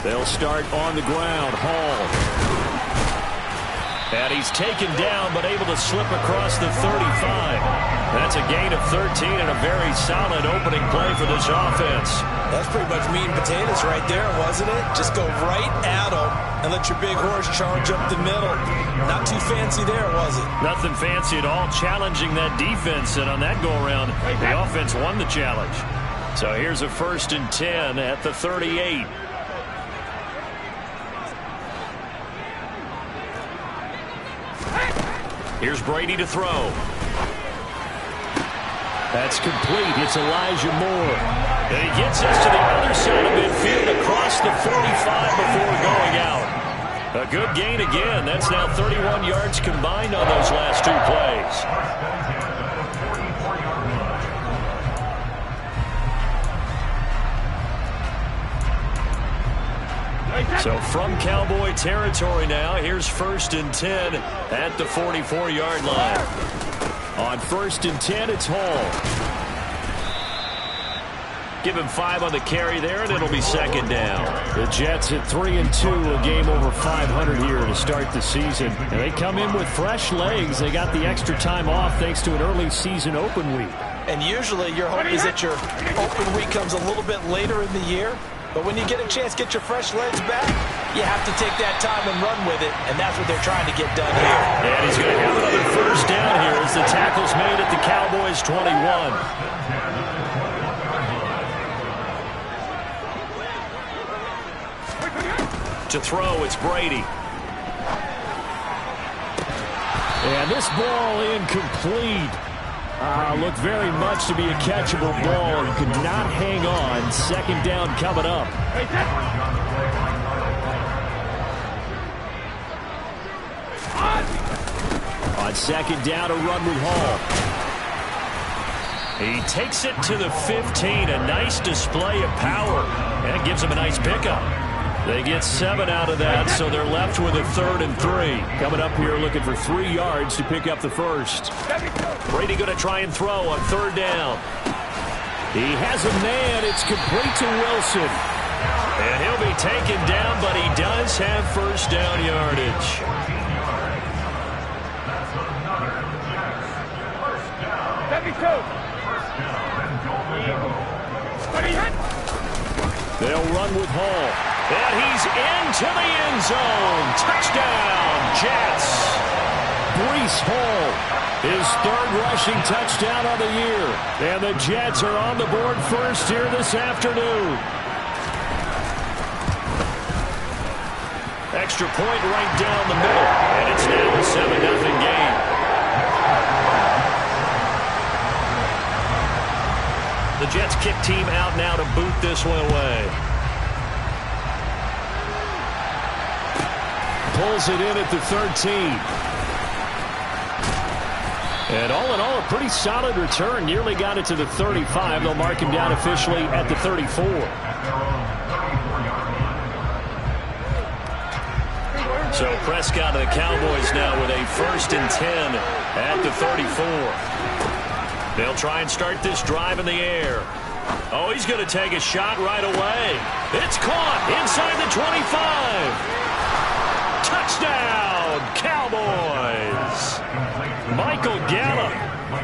They'll start on the ground. Hall. And he's taken down, but able to slip across the 35. That's a gain of 13 and a very solid opening play for this offense. That's pretty much meat and potatoes right there, wasn't it? Just go right at them and let your big horse charge up the middle. Not too fancy there, was it? Nothing fancy at all, challenging that defense, and on that go-around, the offense won the challenge. So here's a 1st and 10 at the 38. Here's Brady to throw. That's complete. It's Elijah Moore. And he gets us to the other side of midfield across the 45 before going out. A good gain again. That's now 31 yards combined on those last 2 plays. So from Cowboy territory now, here's 1st and 10 at the 44-yard line. On 1st and 10, it's Hall. Give him 5 on the carry there, and it'll be 2nd down. The Jets at 3-2, a game over 500 here to start the season. And they come in with fresh legs. They got the extra time off thanks to an early season open week. And usually your hope is that your open week comes a little bit later in the year. But when you get a chance to get your fresh legs back, you have to take that time and run with it, and that's what they're trying to get done here. And he's going to have another 1st down here as the tackle's made at the Cowboys' 21. To throw, it's Brady. And this ball incomplete. Looked very much to be a catchable ball and could not hang on. 2nd down coming up. On 2nd down, a run with Hall. He takes it to the 15. A nice display of power. And it gives him a nice pickup. They get 7 out of that, so they're left with a 3rd and 3. Coming up here looking for 3 yards to pick up the 1st. Brady going to try and throw on 3rd down. He has a man. It's complete to Wilson. And he'll be taken down, but he does have 1st down yardage. They'll run with Hall. And he's into the end zone. Touchdown, Jets. Breece Hall, his 3rd rushing touchdown of the year. And the Jets are on the board first here this afternoon. Extra point right down the middle. And it's now a 7-0 game. The Jets kick team out now to boot this one away. Pulls it in at the 13. And all in all, a pretty solid return. Nearly got it to the 35. They'll mark him down officially at the 34. So Prescott and the Cowboys now with a 1st and 10 at the 34. They'll try and start this drive in the air. Oh, he's going to take a shot right away. It's caught inside the 25. Touchdown, Cowboys! Michael Gallup,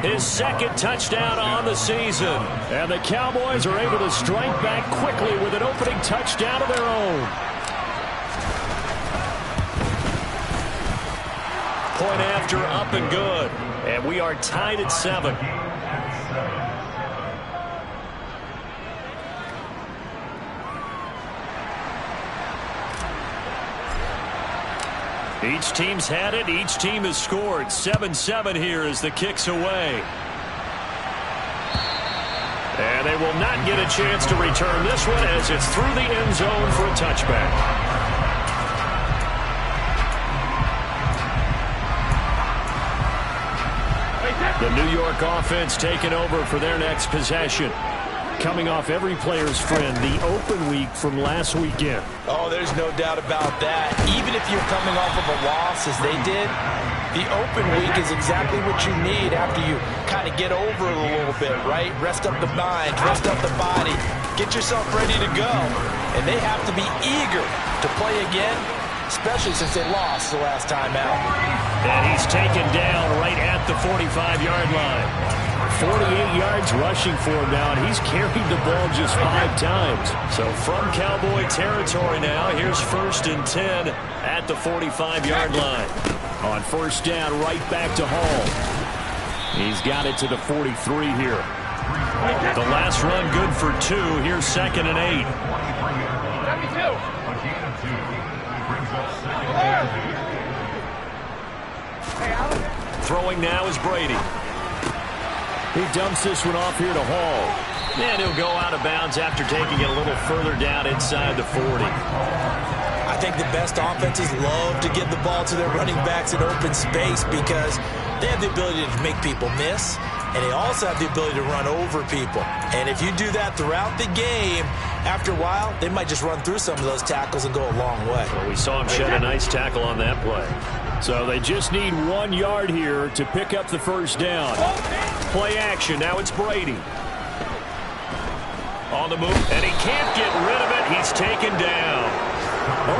his 2nd touchdown on the season. And the Cowboys are able to strike back quickly with an opening touchdown of their own. Point after, up and good. And we are tied at 7. Each team's had it. Each team has scored. 7-7 here as the kick's away. And they will not get a chance to return this one as it's through the end zone for a touchback. The New York offense taking over for their next possession. Coming off every player's friend, the open week from last weekend. Oh, there's no doubt about that. Even if you're coming off of a loss, as they did, the open week is exactly what you need after you kind of get over it a little bit, right? Rest up the mind, rest up the body, get yourself ready to go. and they have to be eager to play again, especially since they lost the last time out. And he's taken down right at the 45-yard line. 48 yards rushing for him now, and he's carried the ball just 5 times. So from Cowboy territory now, here's 1st and 10 at the 45-yard line. On 1st down, right back to Hall. He's got it to the 43 here. The last run good for 2. Here's 2nd and 8. Throwing now is Brady. He dumps this one off here to Hall. And he'll go out of bounds after taking it a little further down inside the 40. I think the best offenses love to give the ball to their running backs in open space because they have the ability to make people miss, and they also have the ability to run over people. And if you do that throughout the game, after a while, they might just run through some of those tackles and go a long way. Well, we saw him shed a nice tackle on that play. So they just need 1 yard here to pick up the 1st down. Play action. Now it's Brady. On the move, and he can't get rid of it. He's taken down.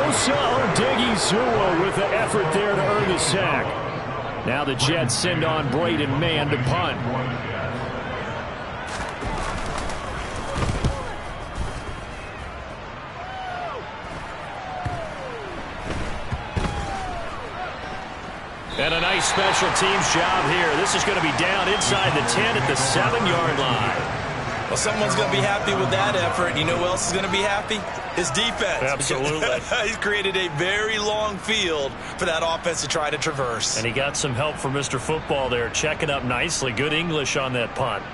Osa Odighizuwa with the effort there to earn the sack. Now the Jets send on Braden Mann to punt. And a nice special teams job here. This is going to be down inside the 10 at the 7-yard line. Well, someone's going to be happy with that effort. You know who else is going to be happy? His defense. Absolutely. He's created a very long field for that offense to try to traverse. And he got some help from Mr. Football there, checking up nicely. Good English on that punt.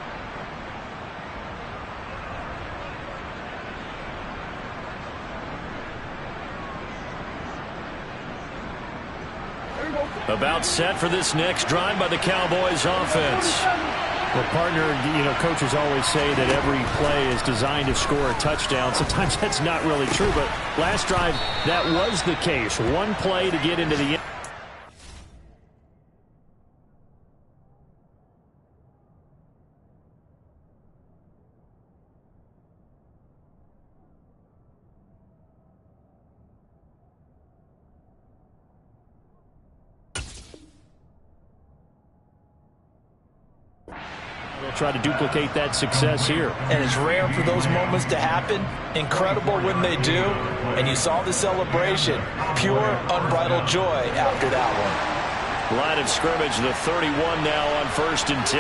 About set for this next drive by the Cowboys offense. Well, partner, coaches always say that every play is designed to score a touchdown. Sometimes that's not really true, but last drive, that was the case. One play to get into the end. Try to duplicate that success here. And it's rare for those moments to happen. Incredible when they do. And you saw the celebration. Pure, unbridled joy after that one. Line of scrimmage, the 31 now on 1st and 10.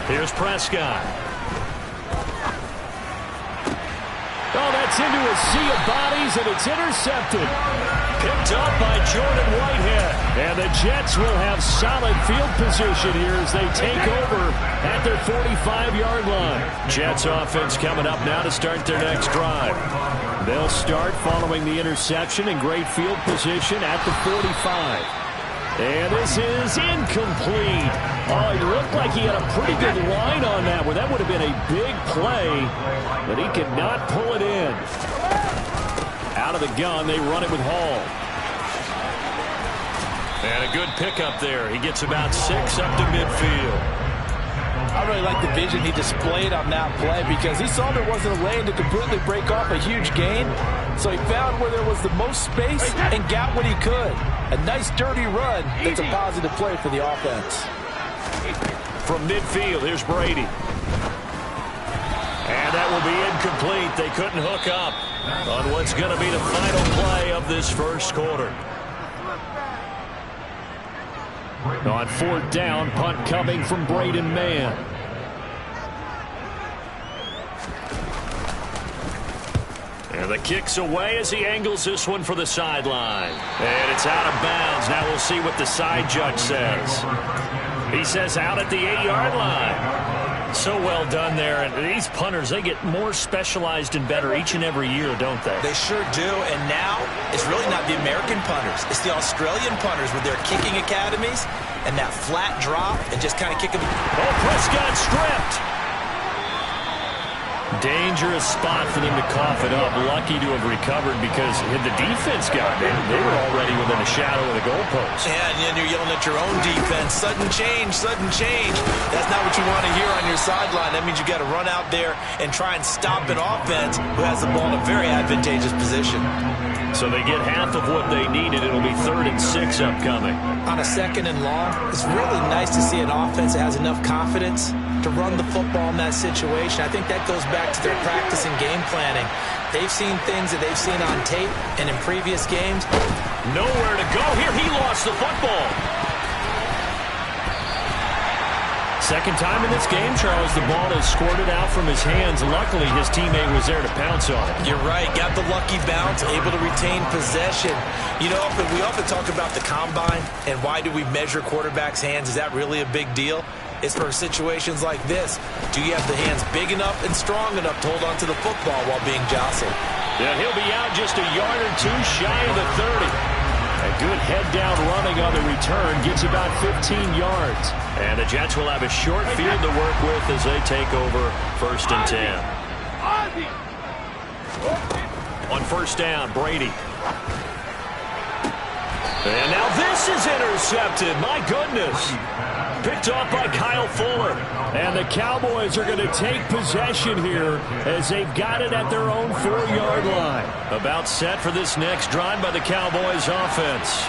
Here's Prescott. Oh, that's into a sea of bodies, and it's intercepted. Picked up by Jordan Whitehead. And the Jets will have solid field position here as they take over at their 45-yard line. Jets offense coming up now to start their next drive. They'll start following the interception in great field position at the 45. And this is incomplete. Oh, he looked like he had a pretty good line on that one. That would have been a big play, but he could not pull it in. Out of the gun, they run it with Hall. And a good pickup there. He gets about 6 up to midfield. I really like the vision he displayed on that play because he saw there wasn't a lane to completely break off a huge gain. So he found where there was the most space and got what he could. A nice dirty run that's a positive play for the offense. From midfield, here's Brady. And that will be incomplete. They couldn't hook up on what's going to be the final play of this first quarter. On 4th down, punt coming from Braden Mann. And the kick's away as he angles this one for the sideline. And it's out of bounds. Now we'll see what the side judge says. He says out at the 8-yard line. So well done there. And these punters, they get more specialized and better each and every year, don't they? They sure do. And now it's really not the American punters. It's the Australian punters with their kicking academies and that flat drop and just kind of kick them. Oh, Prescott stripped. Dangerous spot for them to cough it up. Lucky to have recovered because had the defense got in, they were already within a shadow of the goalpost. Yeah, and then you're yelling at your own defense. Sudden change, sudden change. That's not what you want to hear on your sideline. That means you got to run out there and try and stop an offense who has the ball in a very advantageous position. So they get half of what they needed. It'll be 3rd and 6 upcoming. On a 2nd and long, it's really nice to see an offense that has enough confidence to run the football in that situation. I think that goes back to their practice and game planning. They've seen things that they've seen on tape and in previous games. Nowhere to go here. He lost the football. Second time in this game, Charles, the ball is squirted out from his hands. Luckily, his teammate was there to pounce on it. You're right. Got the lucky bounce, able to retain possession. You know, we often talk about the combine and why do we measure quarterbacks' hands. Is that really a big deal? It's for situations like this. Do you have the hands big enough and strong enough to hold on to the football while being jostled? Yeah, he'll be out just a yard or two shy of the 30. A good head-down running on the return gets about 15 yards. And the Jets will have a short field to work with as they take over 1st and 10. On 1st down, Brady. And now this is intercepted. My goodness. Picked off by Kyle Fuller. And the Cowboys are going to take possession here as they've got it at their own 4-yard line. About set for this next drive by the Cowboys offense.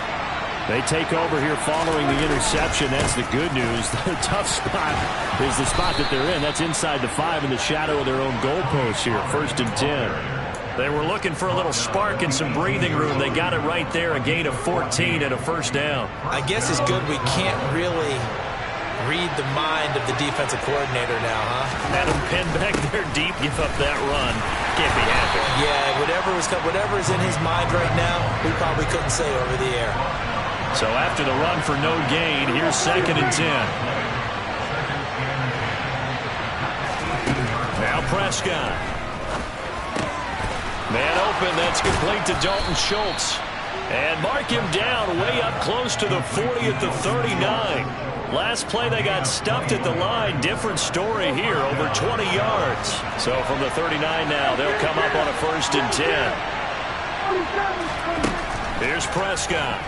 They take over here following the interception. That's the good news. The tough spot is the spot that they're in. That's inside the 5 in the shadow of their own goalpost here. 1st and 10. They were looking for a little spark and some breathing room. They got it right there. A gain of 14 and a 1st down. I guess it's good we can't really read the mind of the defensive coordinator now, huh? Had him pinned back there deep, give up that run. Can't be happy. Yeah, whatever is in his mind right now, we probably couldn't say over the air. So after the run for no gain, here's 2nd and 10. Now Prescott. Man open, that's complete to Dalton Schultz. And mark him down way up close to the 40 at the 39. Last play, they got stuffed at the line. Different story here, over 20 yards. So from the 39 now, they'll come up on a 1st and 10. Here's Prescott.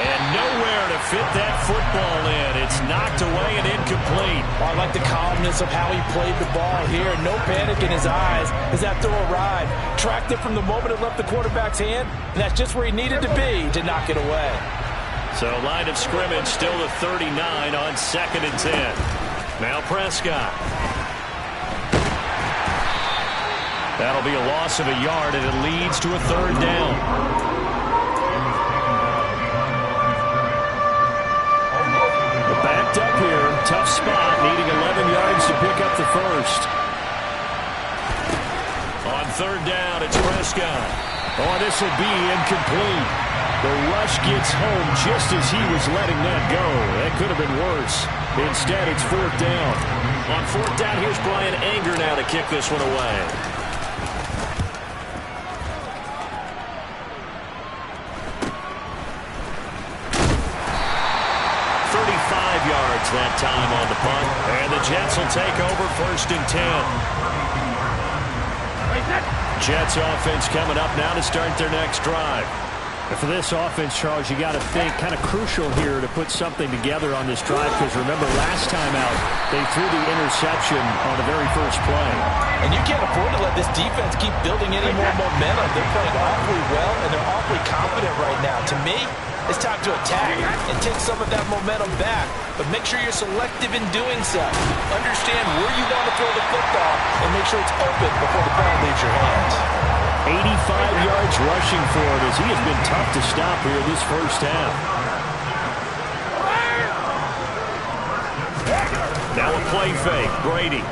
And nowhere to fit that football in. It's knocked away and incomplete. I like the calmness of how he played the ball here. No panic in his eyes as that throw arrived. Tracked it from the moment it left the quarterback's hand, and that's just where he needed to be to knock it away. So line of scrimmage still the 39 on 2nd and 10. Now Prescott. That'll be a loss of a yard, and it leads to a 3rd down. Backed up here, tough spot, needing 11 yards to pick up the 1st. On 3rd down, it's Prescott. Oh, this will be incomplete. The rush gets home just as he was letting that go. That could have been worse. Instead, it's 4th down. On 4th down, here's Brian Anger now to kick this one away. Yards that time on the punt. And the Jets will take over 1st and 10. Jets offense coming up now to start their next drive. And for this offense, Charles, you got to think kind of crucial here to put something together on this drive, because remember last time out they threw the interception on the very first play. And you can't afford to let this defense keep building any more momentum. They're playing awfully well and they're awfully confident right now. To me, it's time to attack and take some of that momentum back. But make sure you're selective in doing so. Understand where you want to throw the football and make sure it's open before the ball leaves your hands. 85 yards rushing for it as he has been tough to stop here this 1st half. Now a play fake, Brady.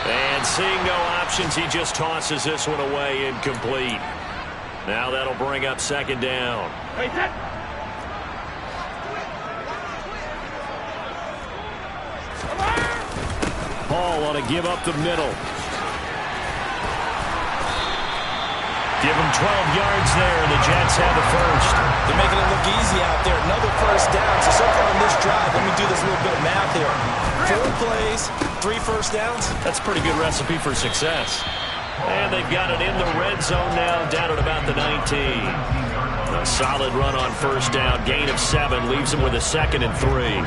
And seeing no options, he just tosses this one away, incomplete. Now that'll bring up 2nd down. Hall on a give up the middle. Give them 12 yards there, and the Jets have the first. They're making it look easy out there. Another first down. So far on this drive, let me do this little bit of math here. 4 plays, 3 first downs. That's a pretty good recipe for success. And they've got it in the red zone now, down at about the 19. A solid run on first down. Gain of 7 leaves them with a 2nd and 3.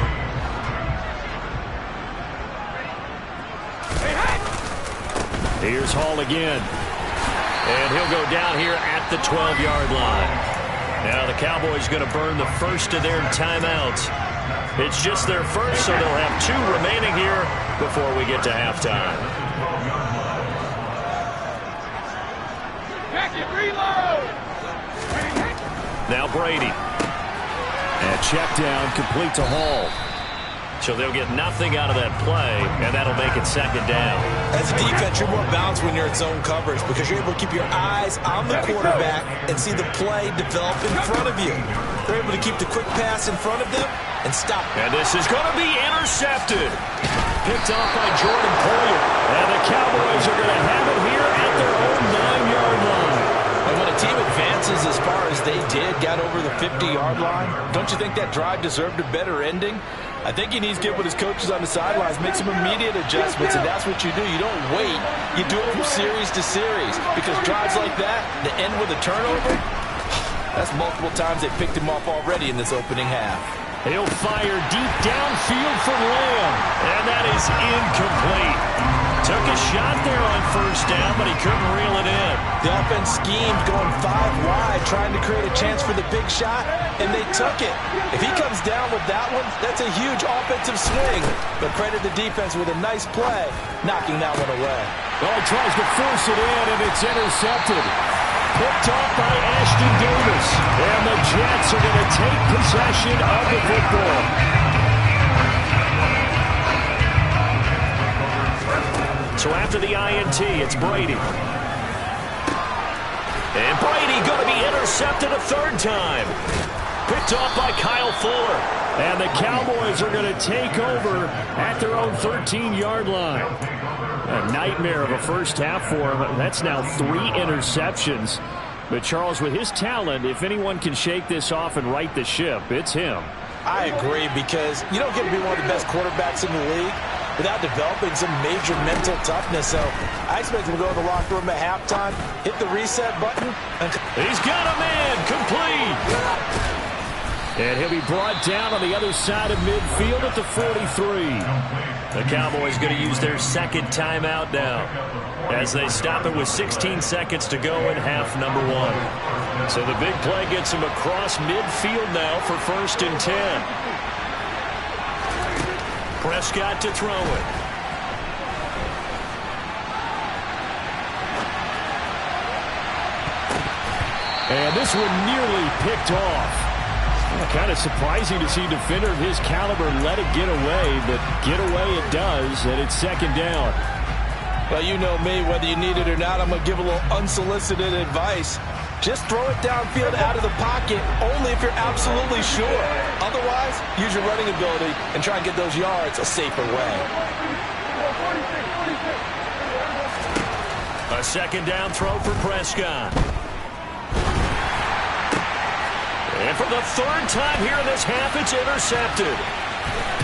Here's Hall again. And he'll go down here at the 12-yard line. Now the Cowboys going to burn the first of their timeouts. It's just their first, so they'll have 2 remaining here before we get to halftime. Now Brady. And check down complete to Hall. So they'll get nothing out of that play, and that'll make it 2nd down. As a defense, you're more balanced when you're in zone coverage because you're able to keep your eyes on the quarterback and see the play develop in front of you. They're able to keep the quick pass in front of them and stop. And this is going to be intercepted. Picked off by Jordan Poyer. And the Cowboys are going to have it here at their own 9-yard line. And when a team advances as far as they did, got over the 50-yard line, don't you think that drive deserved a better ending? I think he needs to get with his coaches on the sidelines, make some immediate adjustments, and that's what you do. You don't wait. You do it from series to series because drives like that, that end with a turnover, that's multiple times they picked him off already in this opening half. He'll fire deep downfield for Lamb, and that is incomplete. Took a shot there on first down, but he couldn't reel it in. The offense schemed going 5 wide, trying to create a chance for the big shot, and they took it. If he comes down with that one, that's a huge offensive swing. But credit the defense with a nice play, knocking that one away. Well, he tries to force it in, and it's intercepted. Picked off by Ashton Davis. And the Jets are going to take possession of the football. So after the INT, it's Brady. And Brady going to be intercepted a 3rd time. Picked off by Kyle Fuller. And the Cowboys are going to take over at their own 13-yard line. A nightmare of a first half for him. That's now 3 interceptions. But Charles, with his talent, if anyone can shake this off and right the ship, it's him. I agree, because you don't get to be one of the best quarterbacks in the league without developing some major mental toughness. So I expect him to go to the locker room at halftime, hit the reset button. He's got a man complete. And he'll be brought down on the other side of midfield at the 43. The Cowboys going to use their 2nd timeout now as they stop it with 16 seconds to go in half number 1. So the big play gets him across midfield now for 1st and 10. Prescott to throw it. And this one nearly picked off. Kind of surprising to see a defender of his caliber let it get away, but get away it does, and it's 2nd down. Well, you know me, whether you need it or not, I'm going to give a little unsolicited advice. Just throw it downfield out of the pocket, only if you're absolutely sure. Otherwise, use your running ability and try and get those yards a safer way. A 2nd down throw for Prescott. And for the 3rd time here in this half, it's intercepted.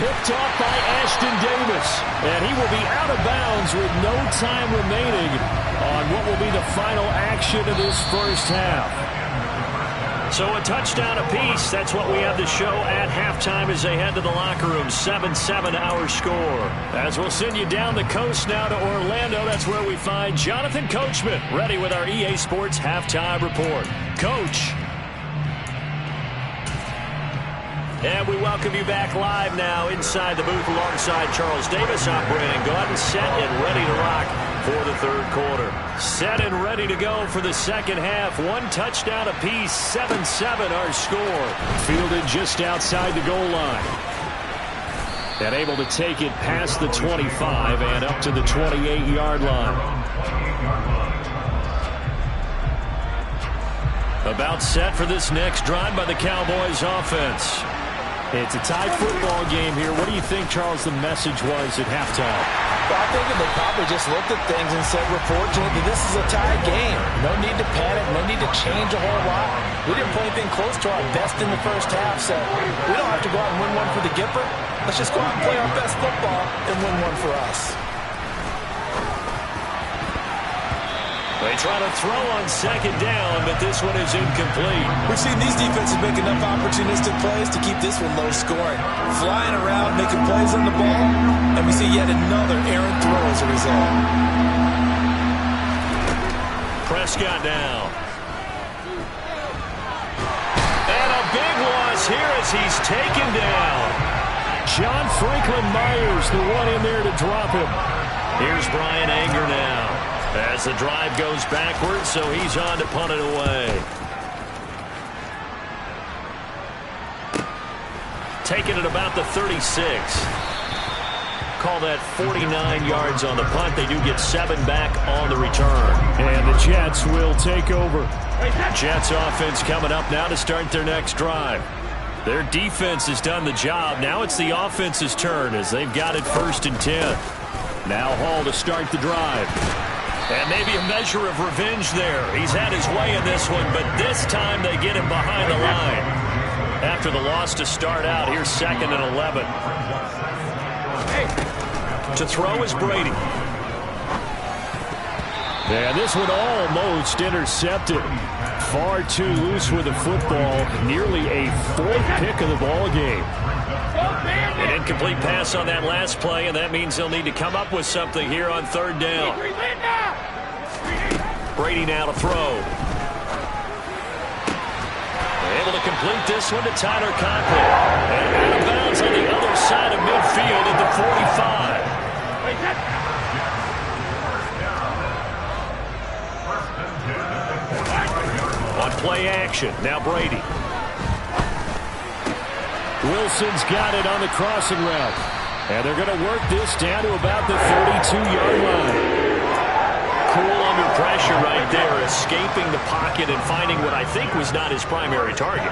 Picked off by Ashton Davis. And he will be out of bounds with no time remaining on what will be the final action of this first half. So a touchdown apiece. That's what we have to show at halftime as they head to the locker room. 7-7 our score. As we'll send you down the coast now to Orlando, that's where we find Jonathan Coachman ready with our EA Sports halftime report. Coach. And we welcome you back live now inside the booth alongside Charles Davis. I'm Brandon Gaudin, set and ready to rock for the 3rd quarter. Set and ready to go for the 2nd half. 1 touchdown apiece, 7-7 our score. Fielded just outside the goal line. And able to take it past the 25 and up to the 28-yard line. About set for this next drive by the Cowboys offense. It's a tied football game here. What do you think, Charles, the message was at halftime? Well, I think they probably just looked at things and said, we're fortunate that this is a tied game. No need to panic, no need to change a whole lot. We didn't play anything close to our best in the first half, so we don't have to go out and win one for the Gipper. Let's just go out and play our best football and win one for us. They try to throw on second down, but this one is incomplete. We've seen these defenses make enough opportunistic plays to keep this one low scoring. Flying around, making plays on the ball, and we see yet another errant throw as a result. Prescott now. And a big loss here as he's taken down. John Franklin Myers, the one in there to drop him. Here's Brian Anger now. As the drive goes backwards, so he's on to punt it away. Taking it about the 36. Call that 49 yards on the punt. They do get 7 back on the return. And the Jets will take over. Jets offense coming up now to start their next drive. Their defense has done the job. Now it's the offense's turn as they've got it 1st and 10. Now Hall to start the drive. And maybe a measure of revenge there. He's had his way in this one, but this time they get him behind the line. After the loss to start out, here's 2nd and 11. To throw is Brady. And this one almost intercepted. Far too loose with the football. Nearly a 4th pick of the ball game. An incomplete pass on that last play, and that means they'll need to come up with something here on 3rd down. Brady now to throw. Able to complete this one to Tyler Conklin. And out of bounds on the other side of midfield at the 45. On play action, now Brady. Wilson's got it on the crossing route. And they're going to work this down to about the 32-yard line. Cool under pressure right there, escaping the pocket and finding what I think was not his primary target.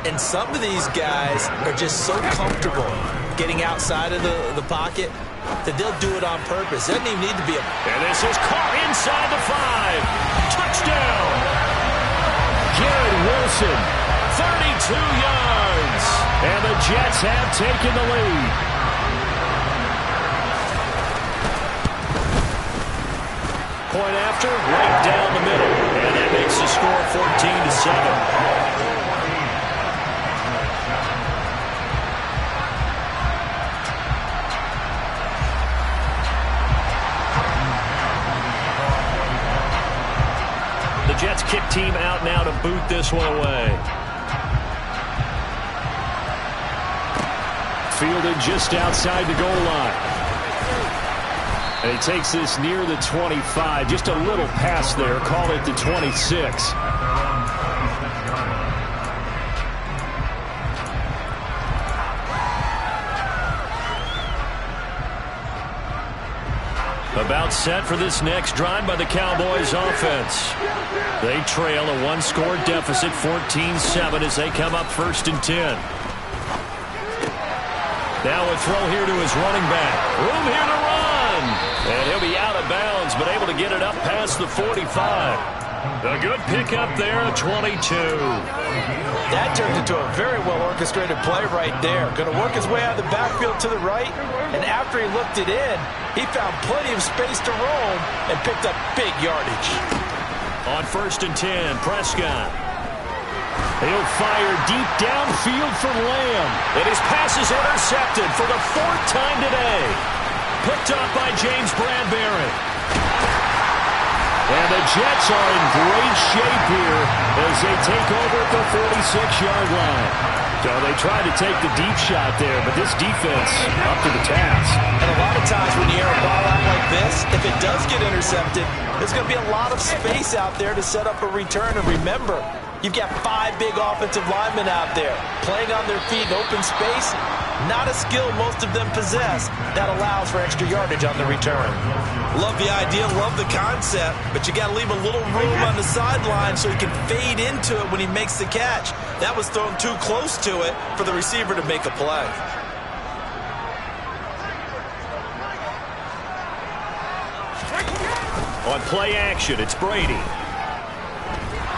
And some of these guys are just so comfortable getting outside of the pocket that they'll do it on purpose. Doesn't even need to be a... And this is caught inside the 5. Touchdown! Garrett Wilson, 32 yards. And the Jets have taken the lead. Point after, right down the middle. And that makes the score 14-7. The Jets kick team out now to boot this one away. Fielded just outside the goal line. And he takes this near the 25. Just a little pass there. Call it the 26. About set for this next drive by the Cowboys offense. They trail a 1-score deficit, 14-7, as they come up 1st and 10. Now a throw here to his running back. Room here to run. And he'll be out of bounds, but able to get it up past the 45. A good pickup there at 22. That turned into a very well-orchestrated play right there. Going to work his way out of the backfield to the right, and after he looked it in, he found plenty of space to roam and picked up big yardage. On 1st and 10, Prescott. He'll fire deep downfield from Lamb. And his pass is intercepted for the 4th time today. Picked up by James Bradbury. And the Jets are in great shape here as they take over at the 46-yard line. So they tried to take the deep shot there, but this defense up to the task. And a lot of times when you air a ball out like this, if it does get intercepted, there's going to be a lot of space out there to set up a return. And remember, You've got 5 big offensive linemen out there playing on their feet in open space. Not a skill most of them possess that allows for extra yardage on the return. Love the idea, love the concept, but you got to leave a little room on the sideline so he can fade into it when he makes the catch. That was thrown too close to it for the receiver to make a play. On play action, it's Brady.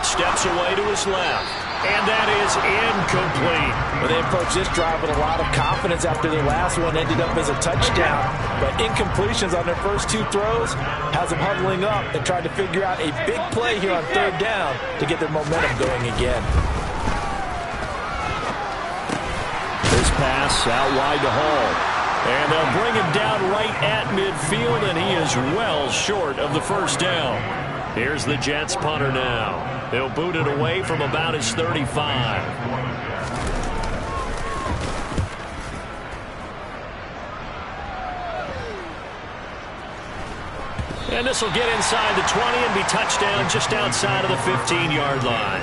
Steps away to his left. And that is incomplete. Well, they approached this drive with a lot of confidence after their last one ended up as a touchdown. But incompletions on their first 2 throws has them huddling up and trying to figure out a big play here on 3rd down to get their momentum going again. This pass out wide to Hall. And they'll bring him down right at midfield, and he is well short of the first down. Here's the Jets punter now. They'll boot it away from about his 35. And this will get inside the 20 and be touchdown just outside of the 15-yard line.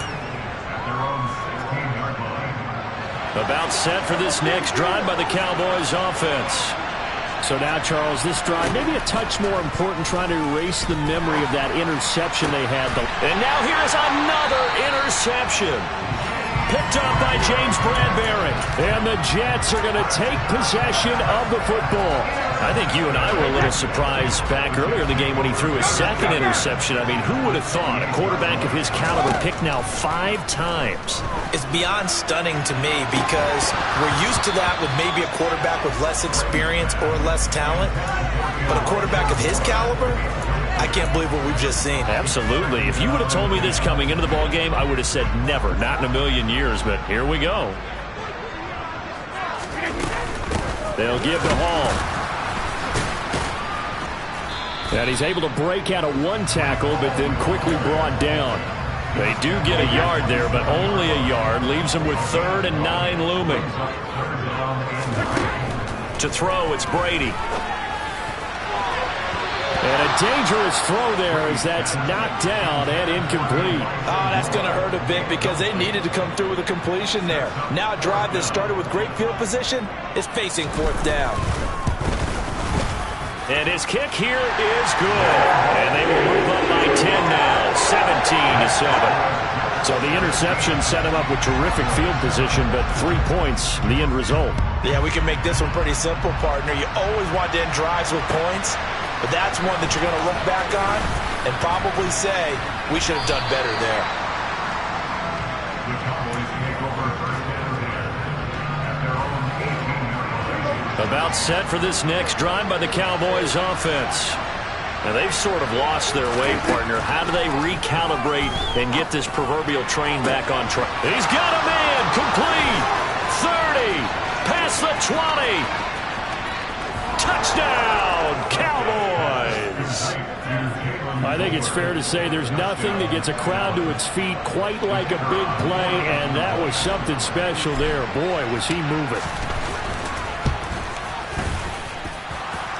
About set for this next drive by the Cowboys offense. So now, Charles, this drive maybe a touch more important, trying to erase the memory of that interception they had. And now here's another interception. Picked up by James Bradbury. And the Jets are going to take possession of the football. I think you and I were a little surprised back earlier in the game when he threw his second interception. I mean, who would have thought a quarterback of his caliber picked now 5 times? It's beyond stunning to me because we're used to that with maybe a quarterback with less experience or less talent. But a quarterback of his caliber, I can't believe what we've just seen. Absolutely. If you would have told me this coming into the ball game, I would have said never, not in a million years. But here we go. They'll give to Hall. And he's able to break out of 1 tackle, but then quickly brought down. They do get a yard there, but only a yard. Leaves them with 3rd and 9 looming. To throw, it's Brady. And a dangerous throw there as that's knocked down and incomplete. Oh, that's going to hurt a bit because they needed to come through with a completion there. Now a drive that started with great field position is facing 4th down. And his kick here is good. And they will move up by 10 now, 17-7. So the interception set him up with terrific field position, but 3 points, the end result. Yeah, we can make this one pretty simple, partner. You always want to end drives with points, but that's one that you're going to look back on and probably say, we should have done better there. About set for this next drive by the Cowboys offense. And they've sort of lost their way, partner. How do they recalibrate and get this proverbial train back on track? He's got a man, complete, 30, past the 20. Touchdown, Cowboys. I think it's fair to say there's nothing that gets a crowd to its feet quite like a big play, and that was something special there. Boy, was he moving.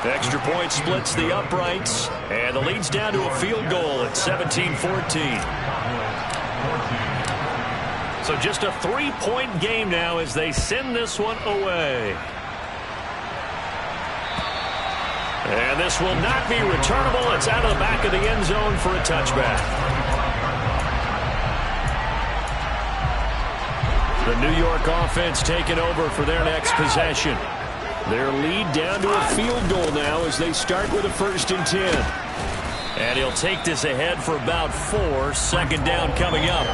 Extra point splits the uprights, and the lead's down to a field goal at 17-14. So just a 3-point game now as they send this one away. And this will not be returnable. It's out of the back of the end zone for a touchback. The New York offense taking over for their next possession. Their lead down to a field goal now as they start with a 1st and 10. And he'll take this ahead for about 4. 2nd down coming up.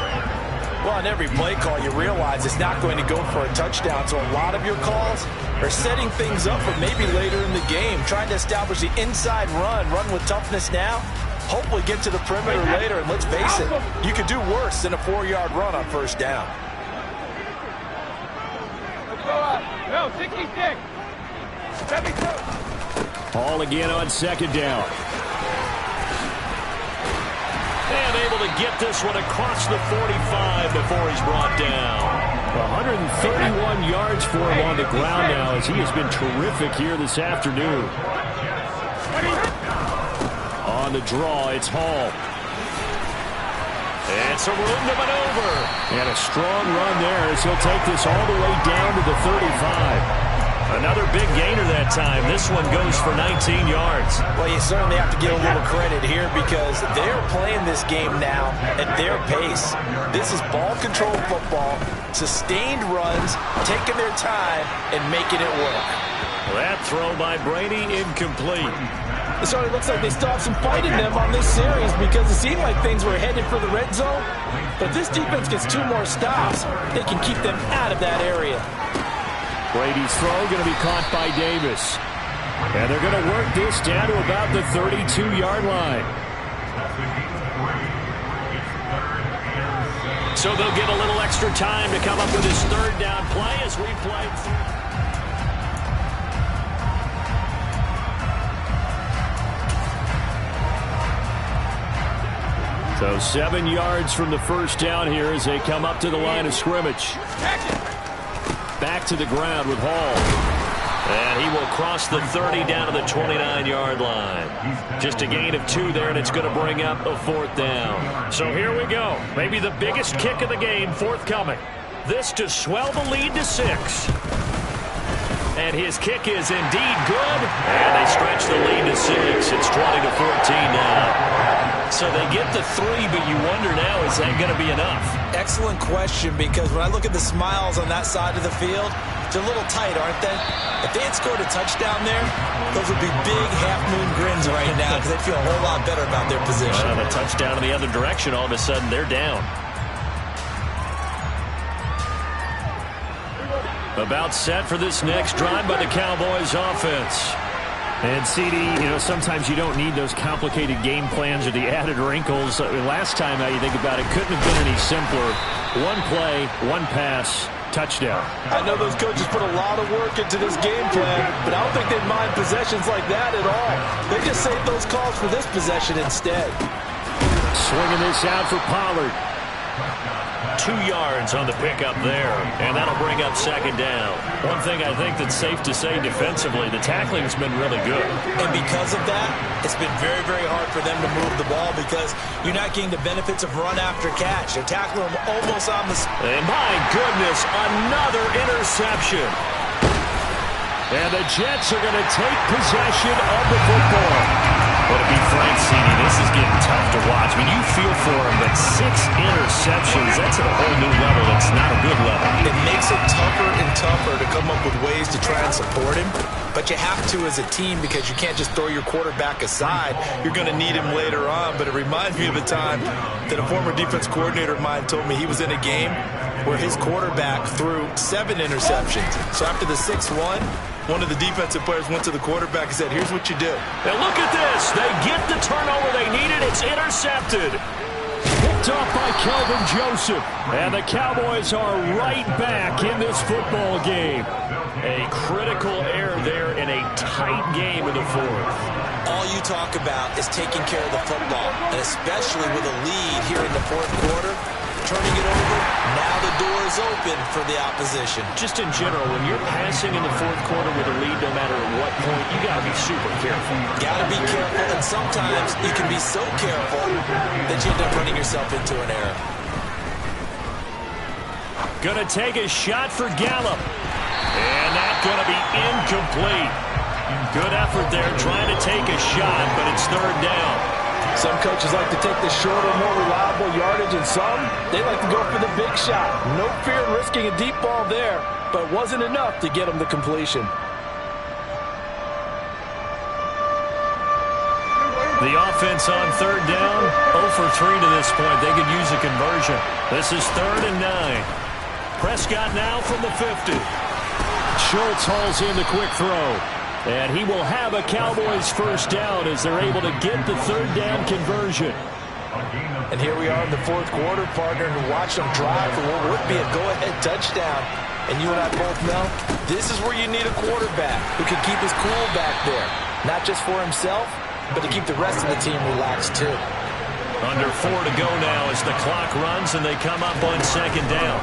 Well, on every play call, you realize it's not going to go for a touchdown. So a lot of your calls are setting things up for maybe later in the game, trying to establish the inside run with toughness now, hopefully get to the perimeter later. And let's face it, you could do worse than a 4-yard run on 1st down. No, 66. Hall again on 2nd down. And able to get this one across the 45 before he's brought down. 131 yards for him on the ground now as he has been terrific here this afternoon. On the draw, it's Hall. And some room to maneuver. And a strong run there as he'll take this all the way down to the 35. Another big gainer that time. This one goes for 19 yards. Well, you certainly have to give a little credit here because they're playing this game now at their pace. This is ball control football, sustained runs, taking their time, and making it work. That throw by Brady incomplete. It certainly looks like they still have some fight in them on this series because it seemed like things were headed for the red zone. But if this defense gets 2 more stops, they can keep them out of that area. Brady's throw going to be caught by Davis. And they're going to work this down to about the 32-yard line. So they'll get a little extra time to come up with his third down play as we play through. So 7 yards from the first down here as they come up to the line of scrimmage. Back to the ground with Hall. And he will cross the 30 down to the 29-yard line. Just a gain of 2 there, and it's going to bring up a 4th down. So here we go. Maybe the biggest kick of the game forthcoming. This to swell the lead to 6. And his kick is indeed good. And they stretch the lead to 6. It's 20-14 now. So they get the 3, but you wonder now, is that going to be enough? Excellent question, because when I look at the smiles on that side of the field, they're a little tight, aren't they? If they had scored a touchdown there, those would be big half-moon grins right now because they feel a whole lot better about their position. A touchdown in the other direction, all of a sudden they're down. About set for this next drive by the Cowboys offense. And CD, sometimes you don't need those complicated game plans or the added wrinkles. Last time, now you think about it, couldn't have been any simpler. 1 play, 1 pass, touchdown. I know those coaches put a lot of work into this game plan, but I don't think they'd mind possessions like that at all. They just save those calls for this possession instead. Swinging this out for Pollard. 2 yards on the pickup there, and that'll bring up 2nd down. One thing I think that's safe to say defensively, the tackling's been really good. And because of that, it's been very, very hard for them to move the ball because you're not getting the benefits of run after catch. They're tackling them almost on the... And my goodness, another interception. And the Jets are going to take possession of the football. But to be frank, CD, this is getting tough to watch. I mean, you feel for him, but 6 interceptions, that's at a whole new level. It's not a good level. It makes it tougher and tougher to come up with ways to try and support him. But you have to as a team because you can't just throw your quarterback aside. You're going to need him later on. But it reminds me of a time that a former defense coordinator of mine told me he was in a game where his quarterback threw 7 interceptions. So after the 6th one of the defensive players went to the quarterback and said, here's what you do. And look at this. They get the turnover they needed. It's intercepted. Picked off by Kelvin Joseph. And the Cowboys are right back in this football game. A critical error there in a tight game in the 4th. All you talk about is taking care of the football, and especially with a lead here in the 4th quarter. Turning it over, now the door is open for the opposition. Just in general, when you're passing in the 4th quarter with a lead, no matter at what point, you got to be super careful. Got to be careful, and sometimes you can be so careful that you end up running yourself into an error. Going to take a shot for Gallup. And that's going to be incomplete. Good effort there trying to take a shot, but it's 3rd down. Some coaches like to take the shorter, more reliable yardage, and some, they like to go for the big shot. No fear in risking a deep ball there, but it wasn't enough to get them the completion. The offense on 3rd down, 0 for 3 to this point. They could use a conversion. This is 3rd and 9. Prescott now from the 50. Schultz hauls in the quick throw. And he will have a Cowboys 1st down as they're able to get the 3rd down conversion. And here we are in the 4th quarter, partner, and watch them drive for what would be a go-ahead touchdown. And you and I both know this is where you need a quarterback who can keep his cool back there. Not just for himself, but to keep the rest of the team relaxed too. Under 4 to go now as the clock runs and they come up on 2nd down.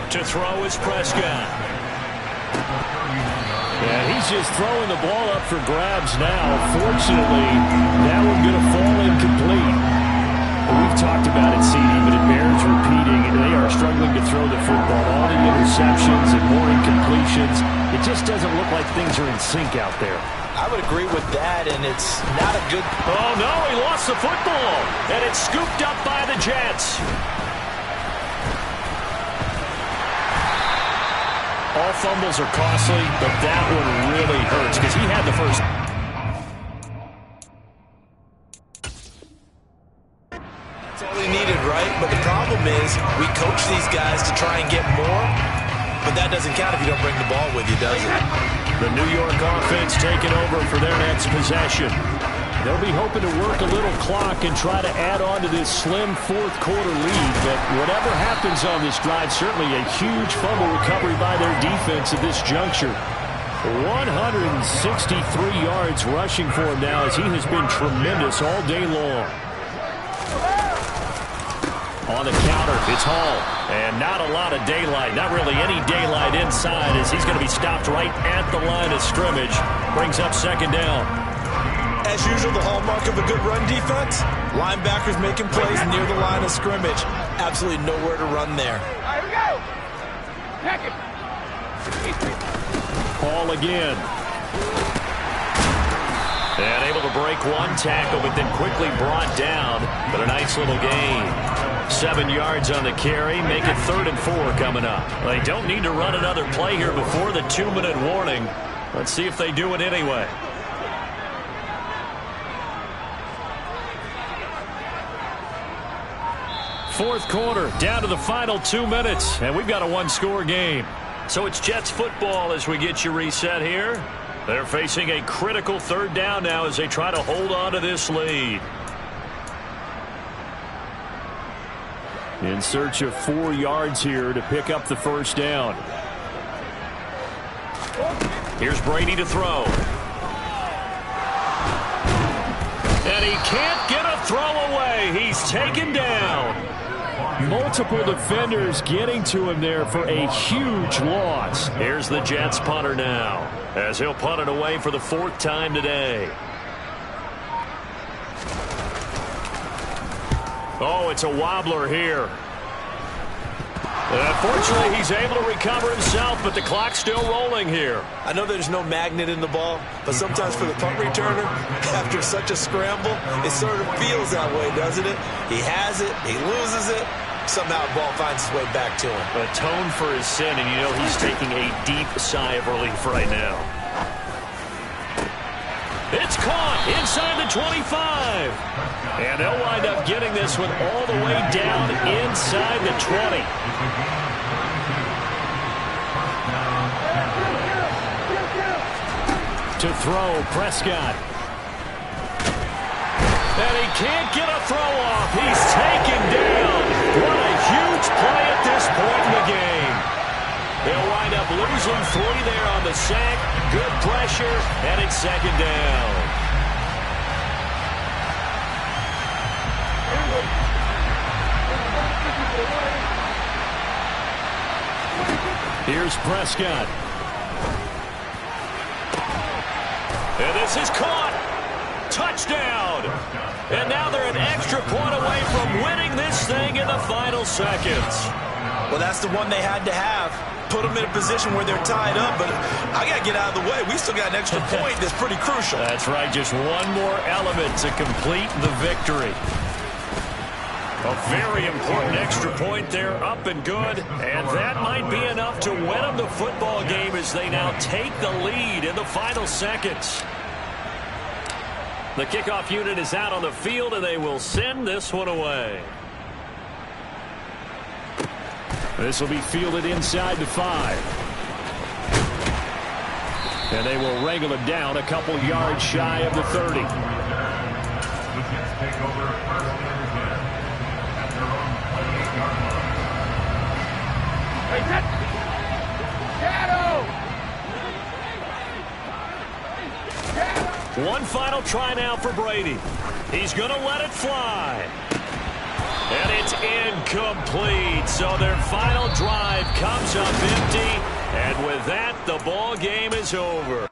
To throw is Prescott. Yeah, he's just throwing the ball up for grabs now. Fortunately, that one's going to fall incomplete. We've talked about it, CD, but it bears repeating. They are struggling to throw the football. All the interceptions and more incompletions. It just doesn't look like things are in sync out there. I would agree with that, and it's not a good... Oh, no, he lost the football, and it's scooped up by the Jets. All fumbles are costly, but that one really hurts because he had the first. That's all he needed, right? But the problem is we coach these guys to try and get more, but that doesn't count if you don't bring the ball with you, does it? The New York offense taking over for their next possession. They'll be hoping to work a little clock and try to add on to this slim fourth-quarter lead. But whatever happens on this drive, certainly a huge fumble recovery by their defense at this juncture. 163 yards rushing for him now as he has been tremendous all day long. On the counter, it's Hall. And not a lot of daylight, not really any daylight inside as he's going to be stopped right at the line of scrimmage. Brings up second down. As usual, the hallmark of a good run defense, linebackers making plays near the line of scrimmage. Absolutely nowhere to run there. All right, here we go. Pack it. Hall again. And able to break one tackle, but then quickly brought down. But a nice little gain. 7 yards on the carry. Make it 3rd and 4 coming up. They don't need to run another play here before the 2-minute warning. Let's see if they do it anyway. Fourth quarter, down to the final 2 minutes, and we've got a one-score game. So it's Jets football as we get you reset here. They're facing a critical 3rd down now as they try to hold on to this lead. In search of 4 yards here to pick up the first down. Here's Brady to throw. And he can't get a throw away. He's taken down. Multiple defenders getting to him there for a huge loss. Here's the Jets punter now as he'll punt it away for the 4th time today. Oh, it's a wobbler here. Unfortunately, he's able to recover himself, but the clock's still rolling here. I know there's no magnet in the ball, but sometimes for the punt returner, after such a scramble, it sort of feels that way, doesn't it? He has it, he loses it, somehow the ball finds its way back to him. Atone for his sin, and you know he's taking a deep sigh of relief right now. It's caught inside the 25. And they'll wind up getting this one all the way down inside the 20. To throw, Prescott. And he can't get a throw off. He's taken down. What a huge play at this point in the game. They'll wind up losing 3 there on the sack. Good pressure, and it's second down. Here's Prescott. And this is caught. Touchdown. And now they're an extra point away from winning this thing in the final seconds. Well, that's the one they had to have. Put them in a position where they're tied up, but I got to get out of the way. We still got an extra point that's pretty crucial. That's right. Just one more element to complete the victory. A very important extra point there, up and good. And that might be enough to win them the football game as they now take the lead in the final seconds. The kickoff unit is out on the field, and they will send this one away. This will be fielded inside the 5. And they will wrangle it down a couple yards shy of the 30. One final try now for Brady. He's going to let it fly. And it's incomplete. So their final drive comes up empty. And with that, the ball game is over.